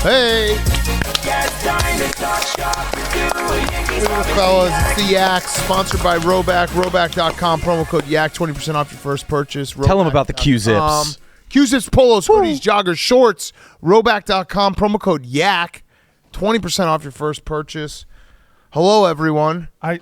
Hey. Fellas, it's the Yak, sponsored by Roback. Roback.com, promo code Yak, 20% off your first purchase. Tell them about the Q-Zips. Q-Zips, polos, hoodies, joggers, shorts. Roback.com, promo code Yak, 20% off your first purchase. Hello, everyone. I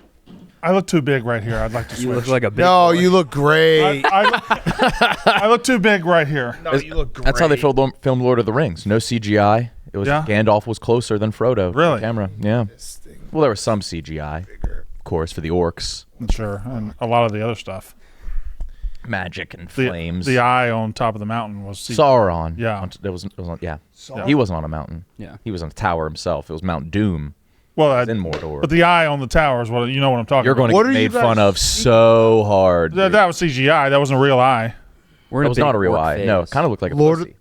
look too big right here. I'd like to switch. You look like a big No, boy. you look great. I look too big right here. No, you look great. That's how they filmed Lord of the Rings. No CGI. It was Gandalf was closer than Frodo. Really? To the camera. Yeah. Well, there was some CGI, of course, for the orcs. Sure, and a lot of the other stuff. Magic and flames. The eye on top of the mountain was Sauron. Yeah. He wasn't on a mountain. Yeah. He was on a tower himself. It was Mount Doom. Well, in Mordor. But the eye on the tower is what you know what I'm talking You're about. going to get made fun of so hard. That was CGI. That wasn't a real eye. That was not a real eye. No, it kind of looked like a pussy.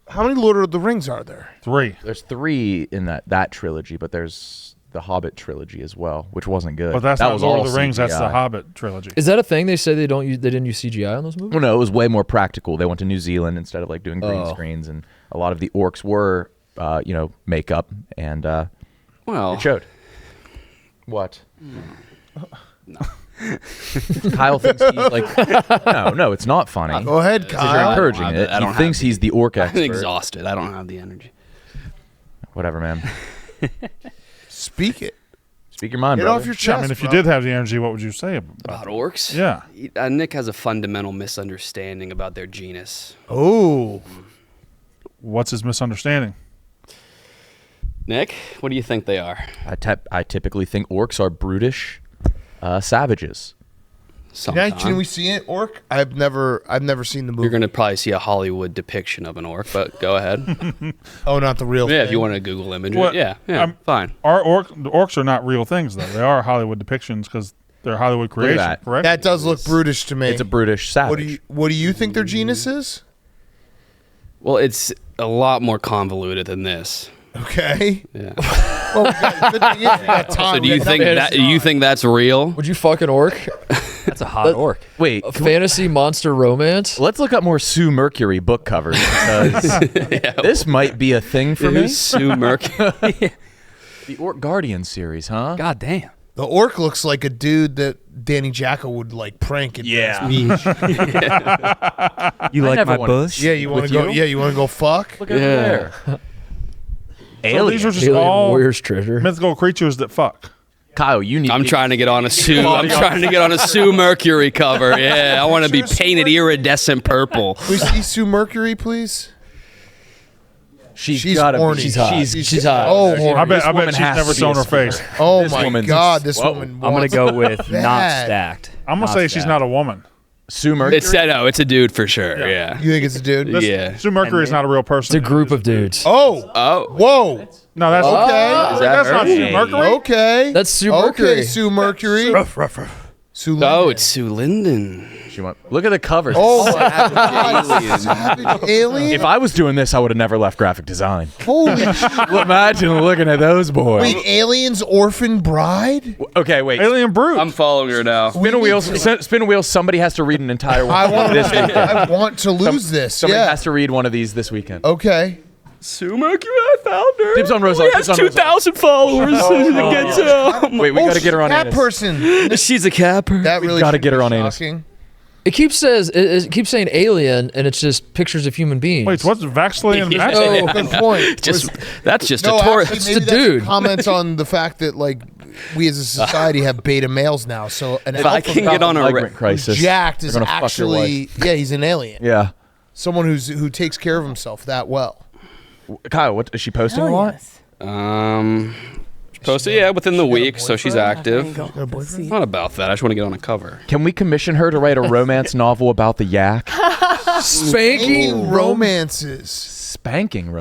How many Lord of the Rings are there? 3. There's 3 in that trilogy, but there's the Hobbit trilogy as well, which wasn't good. But that's that not was Lord all of the Rings. CGI. That's the Hobbit trilogy. Is that a thing? They say they didn't use CGI on those movies? Well, no, it was way more practical. They went to New Zealand instead of like doing green screens, and a lot of the orcs were, makeup, and it showed. What? No. Kyle thinks he's like, no, it's not funny. Go ahead, Because you're Kyle. encouraging it. He thinks he's the orc expert. I'm exhausted. I don't have the energy. Whatever, man. Speak it. Speak your mind, Get brother. off your chest, I mean, if you bro. did have the energy, what would you say About orcs? Yeah. Nick has a fundamental misunderstanding about their genus. Oh. What's his misunderstanding? Nick, what do you think they are? I typically think orcs are brutish savages. Yeah, can we see it, orc? I've never seen the movie. You're going to probably see a Hollywood depiction of an orc, but go ahead. Oh, not the real thing? Yeah, if you want to Google image What- it. Yeah, fine. The orcs are not real things, though. They are Hollywood depictions because they're Hollywood creation, that. correct? That does look brutish to me. It's a brutish savage. What do you think their genus is? Well, it's a lot more convoluted than this. Okay. Yeah. Well, the thing is, we got time. So do you think you think that's real? Would you fuck an orc? That's a hot orc. Wait, A fantasy monster romance? let's look up more Sue Mercury book covers because this might be a thing for me. Who's Sue Mercury? The Orc Guardian series, huh? God damn. The orc looks like a dude that Danny Jacko would like prank at Venice Beach. You like my wanted- bush? Yeah, you want to go? Yeah, you want to go fuck? Look over there. So these are just Alien all Warrior's treasure. mythical creatures that fuck. Kyle, you need. I'm trying to get on a Sue. I'm trying to get on a Sue Mercury cover. Yeah, I want to be painted iridescent purple. Can we see Sue Mercury, please? She's gotta horny. be. She's hot. Oh, I horny. bet woman she's has never to be shown a her square. face. Oh This my woman's- God, this Whoa. woman. I'm gonna wants go with not bad. stacked. I'm gonna say she's not a woman. Sue Mercury. It's it's a dude for sure. Yeah. You think it's a dude? Yeah. Sue Mercury is not a real person. It's a group of dudes. Oh. Oh. Whoa. No, that's Okay. Is that That's her? not Sue Mercury. Okay. That's Sue Mercury. Okay, Sue Mercury. Sue Linden. Oh, it's Sue Linden. Look at the covers. Oh my Savage God. alien. Savage alien. If I was doing this, I would have never left graphic design. Holy shit. Imagine looking at those boys. Wait, Alien's orphan bride? Okay, wait. Alien Brute. I'm following her now. Spin a wheel. Spin a wheel. Somebody has to read an entire one. I want, this weekend. I want to lose this. Somebody Yeah. has to read one of these this weekend. Okay. Sue Mercury, I found her. Dibs on Rosa. She has 2,000 followers. Wait, we got to get her on That Anus. person. She's a capper. That really gotta should get her be on Anus. shocking. It keeps saying alien, and it's just pictures of human beings. Wait, what's Vaxley and Yeah. Vaxley? Oh, good point. That's just No, a tour. actually, It's maybe the that's dude. a comment on the fact that like we as a society have beta males now. So an If I alpha can get on a Migrant crisis. jacked They're is gonna fuck your actually he's an alien. Yeah. Someone who takes care of himself that well. Kyle, what is she posting a lot? Posted, within the week, so she's active. Got a boyfriend? Not about that. I just want to get on a cover. Can we commission her to write a romance novel about the yak? Spanking romances. Spanking Oh.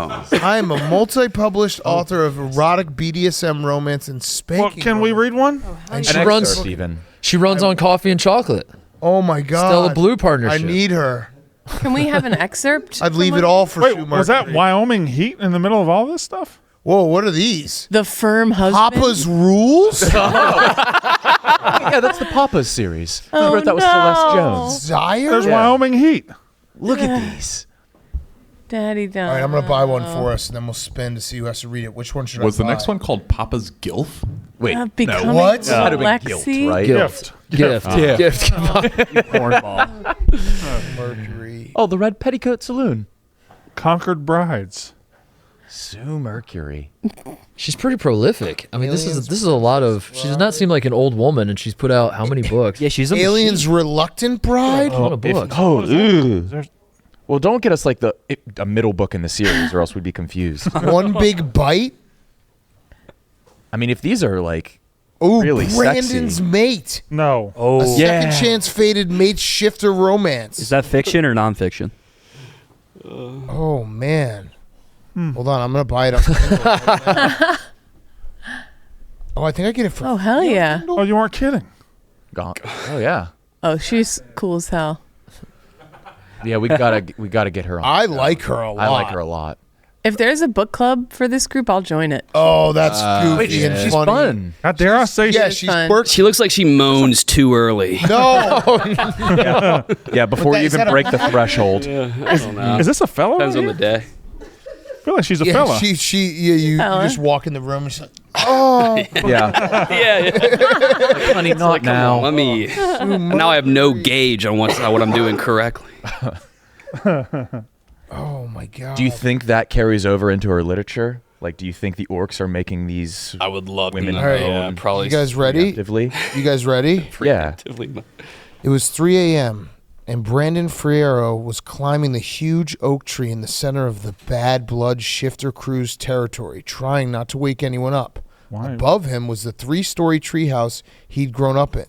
romance. I am a multi-published author of erotic BDSM romance and spanking. Well, can we read one? And She An runs. excerpt even. She runs on coffee and chocolate. Oh my God. Stella Blue I partnership. need her. Can we have an excerpt? I'd leave from it all for Wait, Sue was that Mercury. Wyoming heat in the middle of all this stuff? Whoa, what are these? The firm husband. Papa's Rules? Yeah, that's the Papa's series. I wrote that was Celeste Jones. Zaire? There's Wyoming heat. Look at these. Daddy done. All right, I'm going to buy one for us, and then we'll spin to see who has to read it. Which one should I buy? Was the next one called Papa's Gilf? Wait, Becoming What? Lexi? right? Gift. Cornball. Mercury. Oh, the Red Petticoat Saloon. Conquered Brides. Sue Mercury. She's pretty prolific. I mean, this is a lot of. She does not seem like an old woman, and she's put out how many books? Yeah, she's a Aliens Reluctant Bride? A lot of books. Well, don't get us like a middle book in the series, or else we'd be confused. One Big Bite? I mean, if these are like Really Brandon's sexy. Mate. No. A second chance fated mate shifter romance. Is that fiction or nonfiction? Oh, man. Hold on, I'm going to buy it on Kindle right now. Oh, I think I get it for Oh, hell yeah. Oh, you weren't kidding. Gone. Oh yeah. Oh, she's cool as hell. Yeah, we gotta get her on. I like her a lot. I like her a lot. If there's a book club for this group, I'll join it. Oh, that's goofy and She's funny. fun. How dare I say Yeah, she- she's fun. quirky. She looks like she moans too early. No. Yeah, before you is even that a break the threshold. I don't know. Is this a fella? Depends on over the here? day. I feel like she's a Yeah, fella. you Fella. just walk in the room and she's like, oh. Yeah. Yeah. Honey, not now. Let me. Now I have no gauge on what I'm doing correctly. Oh, my God. Do you think that carries over into her literature? Like, do you think the orcs are making these I would love women to All right. know. Yeah, probably. You guys ready? preemptively? You guys ready? Yeah. Preemptively. It was 3 a.m., and Brandon Friero was climbing the huge oak tree in the center of the Bad Blood Shifter Crew's territory, trying not to wake anyone up. Why? Above him was the 3-story treehouse he'd grown up in.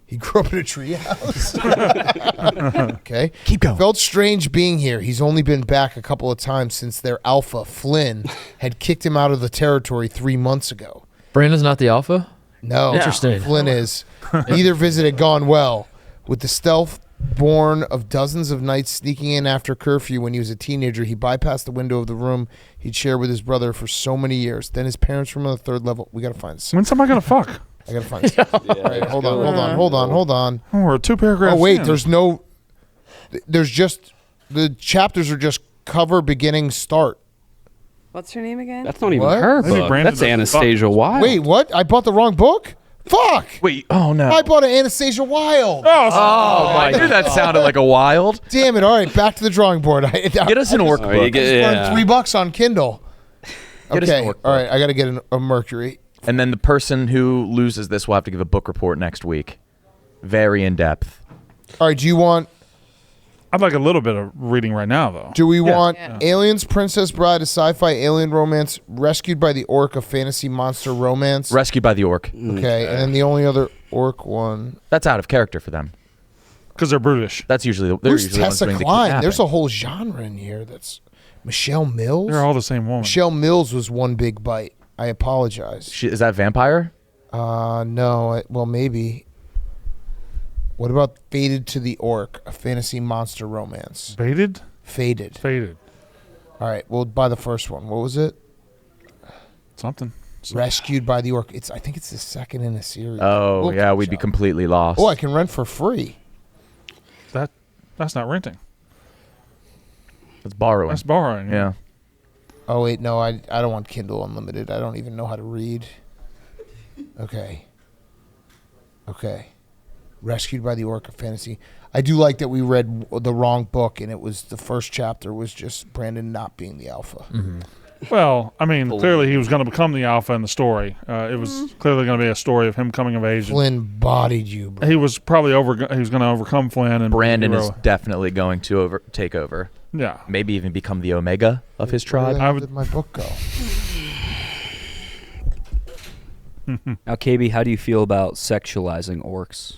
He grew up in a treehouse. Okay. Keep going. Felt strange being here. He's only been back a couple of times since their alpha, Flynn, had kicked him out of the territory 3 months ago. Brandon's not the alpha? No. Interesting. Flynn is. Neither visit had gone well. With the stealth born of dozens of nights sneaking in after curfew when he was a teenager, he bypassed the window of the room he'd shared with his brother for so many years. Then his parents' room on the 3rd level. We got to find this. When's somebody gonna fuck? I got to find this. All right, hold on. Oh, we're 2 paragraphs. Oh, wait, in. there's just, the chapters are just cover, beginning, start. What's her name again? That's not even What? her Maybe book. Brandon That's doesn't Anastasia Wilde. Wait, what? I bought the wrong book? Fuck! Wait. Oh no. I bought an Anastasia Wilde. Oh, I knew that sounded like a wild. Damn it. All right, back to the drawing board. Get us an orc Oh, you book. get- yeah. $3 on Kindle. Get us an Okay, orc all book. right, I got to get a Mercury. And then the person who loses this will have to give a book report next week. Very in depth. All right, I'd like a little bit of reading right now, though. do we want Yeah. Aliens, Princess Bride, a sci-fi alien romance, Rescued by the Orc, a fantasy monster romance? Rescued by the orc. Okay, and then the only other orc one. That's out of character for them. Because they're brutish. That's usually they're Who's usually the ones Tessa doing the Klein? kidnapping. There's a whole genre in here. That's Michelle Mills. They're all the same woman. Michelle Mills was One Big Bite. I apologize. Is that vampire? No. Well, maybe. What about Fated to the Orc, a fantasy monster romance? Baited? Fated. Faded. All right, we'll buy the first one. What was it? Something. Rescued by the Orc. I think it's the second in a series. Oh We'll yeah, catch we'd be up. completely lost. Oh, I can rent for free. That's not renting. That's borrowing. That's borrowing. Yeah. Oh wait, no, I don't want Kindle Unlimited. I don't even know how to read. Okay. Rescued by the Orc of Fantasy. I do like that we read the wrong book, and it was the first chapter was just Brandon not being the alpha. Well, I mean, clearly he was going to become the alpha in the story. It was clearly going to be a story of him coming of age. Flynn bodied you, bro. He was probably he was going to overcome Flynn, and Brandon be a is hero. definitely going to take over. Yeah. Maybe even become the Omega of his Where tribe. the hell did my book go? Now, KB, how do you feel about sexualizing orcs?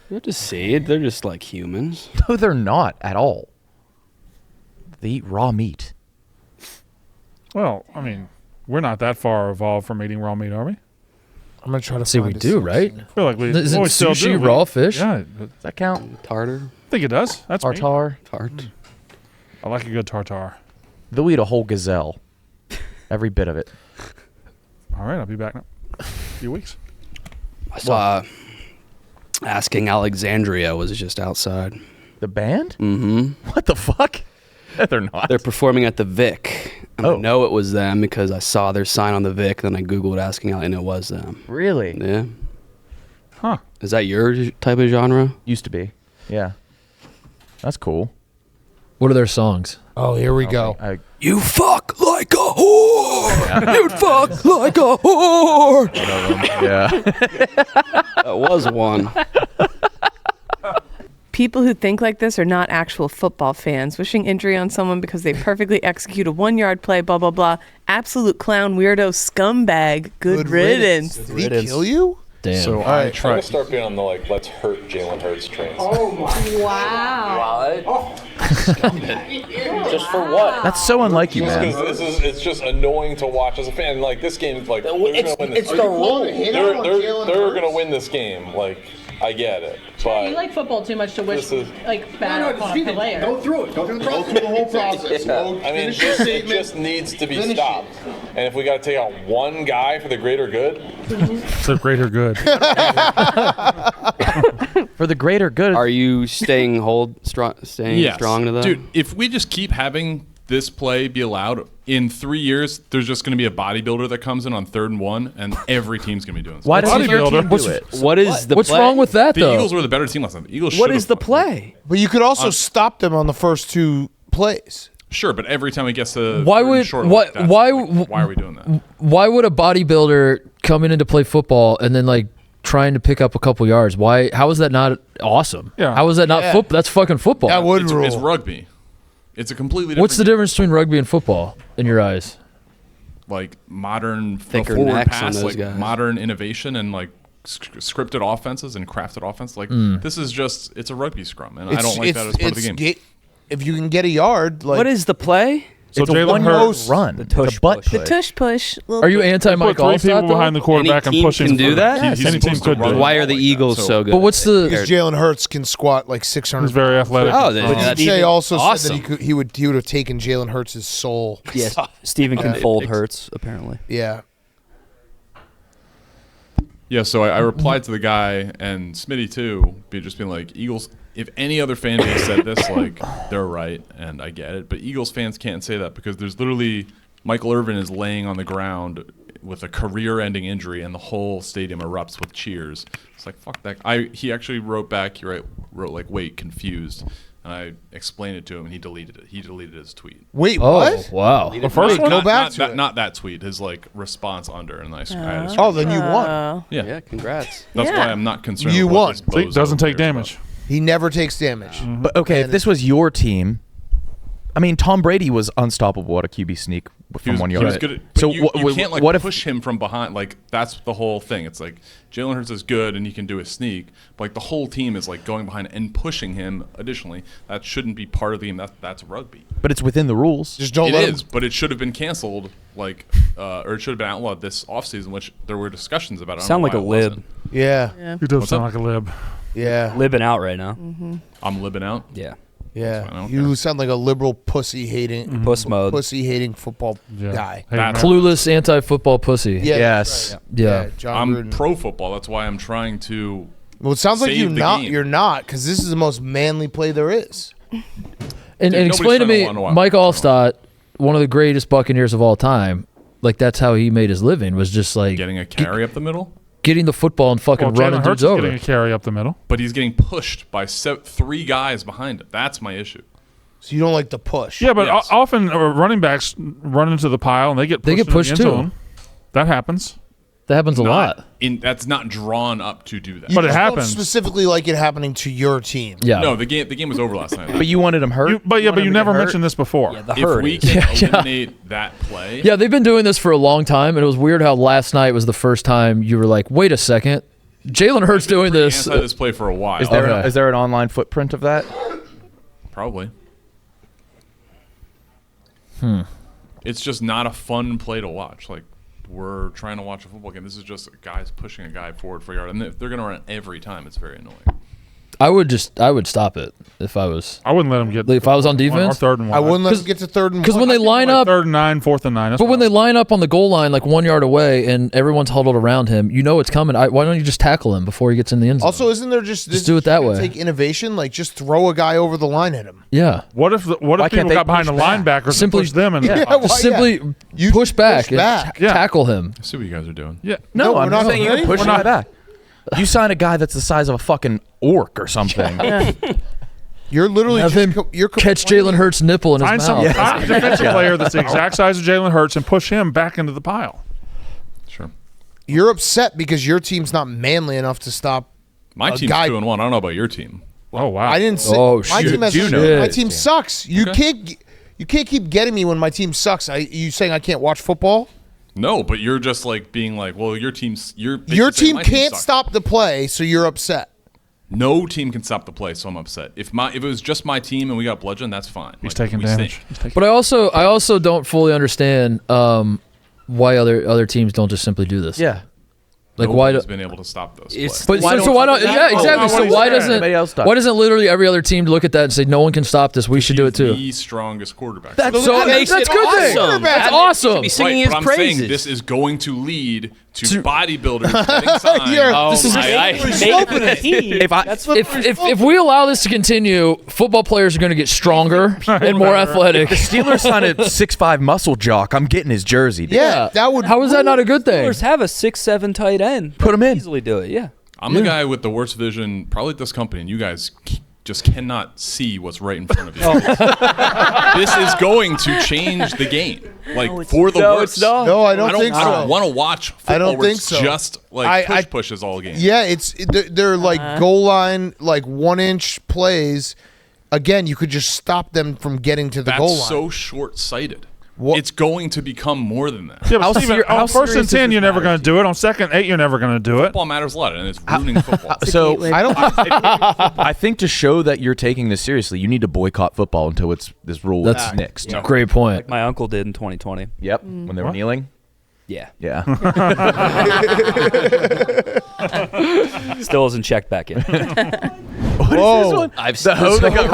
They're just seed. They're just like humans. No, they're not at all. They eat raw meat. Well, I mean, we're not that far evolved from eating raw meat, are we? I'm gonna try to. See, we find a do, sex right? scene. I feel like we Isn't well, we still sushi do. raw fish? Yeah, Does that count? Tartar. I think it does. That's meat. Tartar. Tart. I like a good tartar. They'll eat a whole gazelle. Every bit of it. All right, I'll be back in a few weeks. I saw Asking Alexandria was just outside. The band? Mm-hmm. What the fuck? They're not. They're performing at the Vic. And I know it was them because I saw their sign on the Vic. Then I Googled asking out, and it was them. Really? Yeah. Huh. Is that your type of genre? Used to be. Yeah. That's cool. What are their songs? Oh, here we go. You fuck like a whore. You fuck like a whore. Yeah. That was one. People who think like this are not actual football fans. Wishing injury on someone because they perfectly execute a 1-yard play, blah, blah, blah. Absolute clown, weirdo, scumbag. Good riddance. Did he kill you? Damn. So I'm gonna start being on the let's hurt Jalen Hurts trains. Oh my! Wow. Just for what? That's so unlike you, man. It's just annoying to watch as a fan. Like this game, they're gonna win this. It's the rule. They're gonna win this game. Like I get it, but You like football too much to wish bad upon a player. Go through it. Go through the whole process. I mean, it just needs to be stopped. And if we got to take out one guy for the greater good, It's a greater good. For the greater good. Are you staying strong to that? Dude, if we just keep having this play be allowed, in 3 years, there's just going to be a bodybuilder that comes in on 3rd and 1, and every team's going to be doing this. Why does your team do it? What is the What's play? wrong with that, The though? Eagles were the better team last time. The Eagles What should've is the fucking- play? But you could also stop them on the first 2 plays. Sure, but every time he gets to Why third and would- short, why- that's why- like, why are we doing that? Why would a bodybuilder come in to play football and then trying to pick up a couple yards? Why? How is that not awesome? Yeah. How is that not football? That's fucking football. That would rule. It's rugby. It's a completely different. What's the difference between rugby and football in your eyes? Like modern Thicker forward necks on pass, those like guys. modern innovation and like scripted offenses and crafted offense. Like this is just it's a rugby scrum, and I don't like that as part of the game. If you can get a yard, What is the play? So It's a Jalen 1-yard Hurts, run. The tush It's a butt push. The tush push. Are you anti put Mike 3 people Allstott, though? behind the quarterback Any and team pushing can do forward. that? He's Any team supposed to could do run it. Why are like the that, Eagles so good? But what's the? Because Jalen Hurts can squat like 600. He's very athletic. Oh, and then strong. that's Jay even also awesome. said that he would have taken Jalen Hurts' soul. Yes. Steven can fold Hurts, apparently. Yeah. Yeah, so I replied to the guy and Smitty too, just being like, Eagles. If any other fan base said this, like they're right, and I get it. But Eagles fans can't say that because there's literally Michael Irvin is laying on the ground with a career-ending injury, and the whole stadium erupts with cheers. It's like fuck that. He actually wrote back. He wrote like, wait, confused. And I explained it to him, and he deleted it. He deleted his tweet. Wait, Oh what? wow! The first one? Go back to it. Not that tweet. His like response under, and I had a Oh, then you won. Yeah, congrats. That's Yeah. why I'm not concerned. You with what won. this See, bozo doesn't take cares damage. about. He never takes damage. But okay, if this was your team, I mean, Tom Brady was unstoppable at a QB sneak from 1 He yard. was good at, but So you wh- can't like what if push him from behind. Like that's the whole thing. It's like Jalen Hurts is good and he can do a sneak, but like the whole team is like going behind and pushing him. Additionally, that shouldn't be part of the game. That's rugby. But it's within the rules. Just don't It let is, him. but it should have been canceled. Like, or it should have been outlawed this offseason, which there were discussions about. I don't Sound know like a why it lib. wasn't. Yeah. He does What's sound up? like a lib. Yeah. Libbing out right now. I'm libbing out. Yeah. Yeah. fine, I don't You care. sound like a liberal pussy hating Puss mode. football Yeah. guy. Hey, That's- man. Clueless anti-football pussy. Yeah. Yes. that's right. Yeah. John I'm Gruden. pro football. That's why I'm trying to. Well, it sounds like save the game. you're not, because this is the most manly play there is. And nobody's explain to trying to me, run a while. Mike Allstott, one of the greatest Buccaneers of all time. Like that's how he made his living, was just like Getting a carry up the middle, getting the football and fucking Well, running Jalen Hurts dudes is over. getting a carry up the middle. but he's getting pushed by 3 guys behind it. That's my issue. So you don't like the push. Yeah, but Yes. often running backs run into the pile and they get pushed, They get into the pushed end too. zone. That happens. That happens a Not lot. That's not drawn up to do that. You But it just don't happens. specifically like it happening to your team. Yeah. No, the game was over last night. But you wanted him hurt. But wanted him you to never get hurt? mentioned this before. The if hurt we is. can Yeah. eliminate that play, Yeah, they've been doing this for a long time, and it was weird how last night was the first time you were like, "Wait a second, Jalen Hurts doing this." Anti this play for a while. Is there Okay. is there an online footprint of that? Probably. It's just not a fun play to watch. Like we're trying to watch a football game. This is just guys pushing a guy forward for a yard, and if they're going to run it every time, it's very annoying. I would stop it if I was. I wouldn't let them get. If I was on defense, or 3rd and 1. I wouldn't let them get to 3rd and 1. Because when they line up, 3rd and 9, 4th and 9. That's but when they line up on the goal line like 1 yard away and everyone's huddled around him, you know it's coming. Why don't you just tackle him before he gets in the end zone? Also, isn't there just do it that way? Take innovation, like just throw a guy over the line at him. Yeah. What if people got behind the linebackers and pushed them and simply push back and tackle him? I see what you guys are doing. Yeah. No, I'm not saying you can push We're him not- back. You sign a guy that's the size of a fucking orc or something. You're literally Have him catch Jalen Hurts' nipple in his Find some mouth. defensive player that's the exact size of Jalen Hurts and push him back into the pile. Sure. You're upset because your team's not manly enough to stop. My team's 2-1. I don't know about your team. Oh wow! I didn't say my team sucks. You can't keep getting me when my team sucks. You saying I can't watch football? No, but you're just like being like, well, your team can't stop the play, so you're upset. No team can stop the play, so I'm upset. If it was just my team and we got bludgeoned, that's fine. He's taking damage. But I also don't fully understand why other teams don't just simply do this. Yeah. Like Nobody's been able to stop those plays. But so why don't? Yeah, exactly. So why doesn't literally every other team look at that and say no one can stop this? We should do it too. The strongest quarterback. That's good thing. That's awesome. Be singing his praises. I'm saying this is going to lead to bodybuilders getting signed. If we allow this to continue, football players are going to get stronger and more athletic. If the Steelers sign a 6'5" muscle jock, I'm getting his jersey. Dude. Yeah, that would. How is that not a good thing? Steelers have a 6'7" tight end. Put him in. Easily do it. Yeah. I'm the guy with the worst vision, probably at this company, and you guys just cannot see what's right in front of you. This is going to change the game, for the worse. No, I don't think so. I don't want to watch football. I don't where think it's so. Just like pushes all game. Yeah, they're like goal line, like 1-inch plays. Again, you could just stop them from getting to the goal line. That's so short-sighted. It's going to become more than that. Yeah, but Steven, on 1st and 10, you're never going to do it. On 2nd and 8, you're never going to do it. Football matters a lot, and it's ruining football. So I think to show that you're taking this seriously, you need to boycott football until this rule is nixed. That's a great point. Like my uncle did in 2020. Yep, when they were kneeling. Yeah. Yeah. Still hasn't checked back in. What is this one? The hoe that got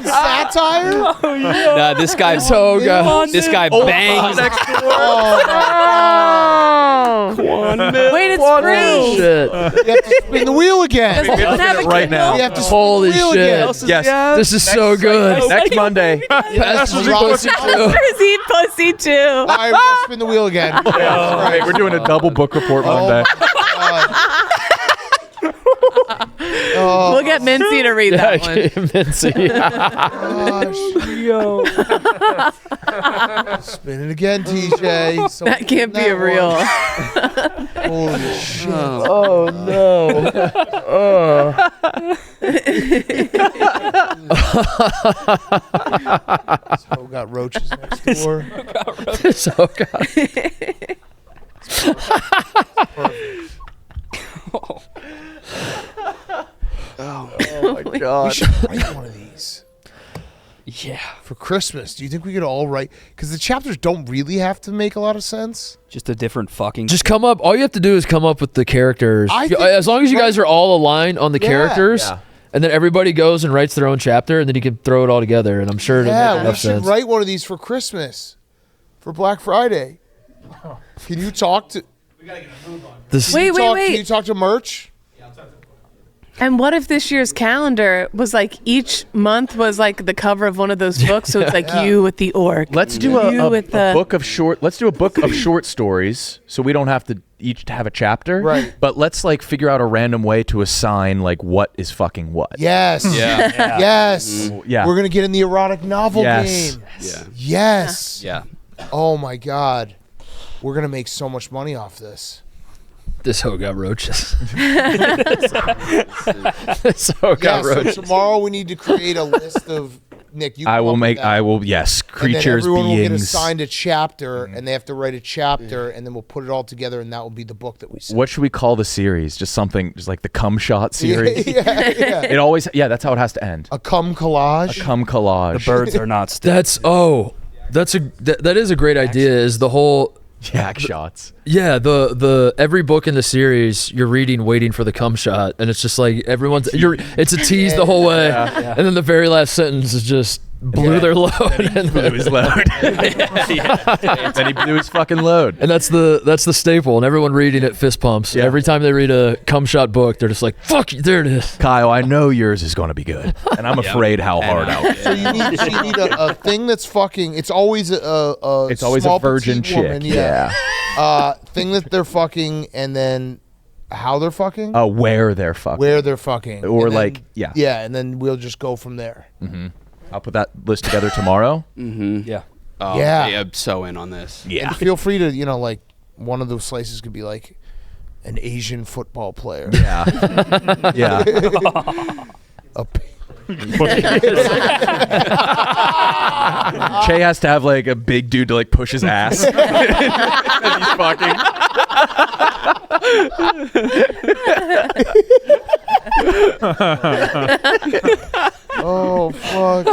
satire? Oh, yeah. Nah, this guy bangs. Wait, it's free. Shit. You have to spin the wheel again. right now. You have to spin Holy the wheel shit. again. Yes. This is so good. Next Monday. Pussy too. Eat pussy too. All right, we're going to spin the wheel again. Right, we're doing a double book report Monday. We'll get Mincy to read that one. Mincy. Yo. Spin it again, TJ. So That can't be a real. Holy shit. Oh no. So got roaches next door. Oh my god. We should write one of these. Yeah. For Christmas. Do you think we could all write? Because the chapters don't really have to make a lot of sense. Just a different fucking. Just come up. All you have to do is come up with the characters. As long as you guys are all aligned on the characters. Yeah. And then everybody goes and writes their own chapter, and then you can throw it all together. And I'm sure it'll make enough sense. We should write one of these for Christmas, for Black Friday. Can you talk to? We gotta get a move on. Wait. Can you talk to merch? And what if this year's calendar was like each month was like the cover of one of those books? So it's like you with the orc. Let's do a book of short. Let's do a book of short stories, so we don't have to each have a chapter. Right. But let's figure out a random way to assign what is fucking what. Yes. Yeah. Yes. Yeah. We're gonna get in the erotic novel Yes. game. Yeah. Yes. Yeah. Oh my God. We're gonna make so much money off this. This hoe got roaches. This hoe got roaches. So tomorrow we need to create a list of Nick. Yes, creatures, everyone beings. will get assigned a chapter, and they have to write a chapter, and then we'll put it all together, and that will be the book that we sell. What should we call the series? Just something, just like the cum shot series. Yeah. It always, that's how it has to end. A cum collage. A cum collage. The birds are not still. That is a great idea. Is the whole Jack shots. Yeah, the every book in the series you're reading, waiting for the cum shot, and it's just like it's a tease the whole way, and then the very last sentence is just blew their load. And blew his load. Then he blew his fucking load. And that's the staple, and everyone reading it fist pumps. Yeah. Every time they read a cum shot book, they're just like, "Fuck you!" There it is. Kyle, I know yours is going to be good, and I'm afraid how hard I'll. So you need a thing that's fucking. It's always it's always a virgin chick. Woman, thing that they're fucking, and then how they're fucking. Where they're fucking. Where they're fucking. Or then, yeah. Yeah, and then we'll just go from there. Mm-hmm. I'll put that list together tomorrow. Mm-hmm. Yeah. Oh, yeah. I'm so in on this. Yeah. And feel free to, like, one of those slices could be like an Asian football player. Yeah. Yeah. Che has to have like a big dude to like push his ass as he's fucking. Oh fuck.